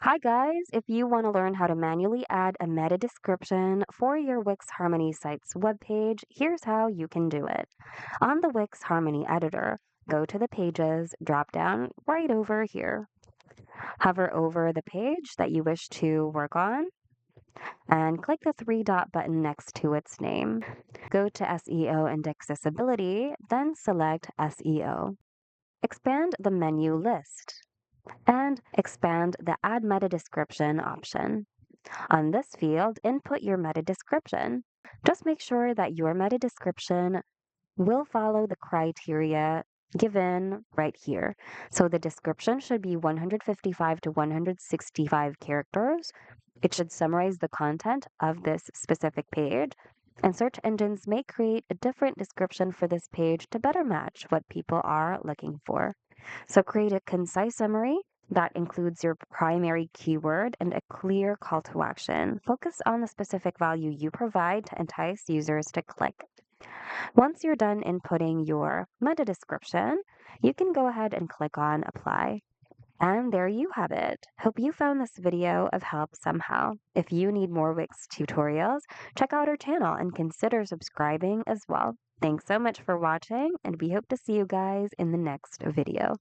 Hi guys, if you want to learn how to manually add a meta description for your Wix Harmony site's webpage, here's how you can do it. On the Wix Harmony editor, go to the Pages drop down right over here. Hover over the page that you wish to work on and click the three-dot button next to its name. Go to SEO and Accessibility, then select SEO. Expand the menu list and expand the Add Meta Description option. On this field, input your meta description. Just make sure that your meta description will follow the criteria given right here. So the description should be 155 to 165 characters. It should summarize the content of this specific page. And search engines may create a different description for this page to better match what people are looking for. So create a concise summary that includes your primary keyword and a clear call to action. Focus on the specific value you provide to entice users to click. Once you're done inputting your meta description, you can go ahead and click on apply. And there you have it. Hope you found this video of help somehow. If you need more Wix tutorials, check out our channel and consider subscribing as well. Thanks so much for watching, and we hope to see you guys in the next video.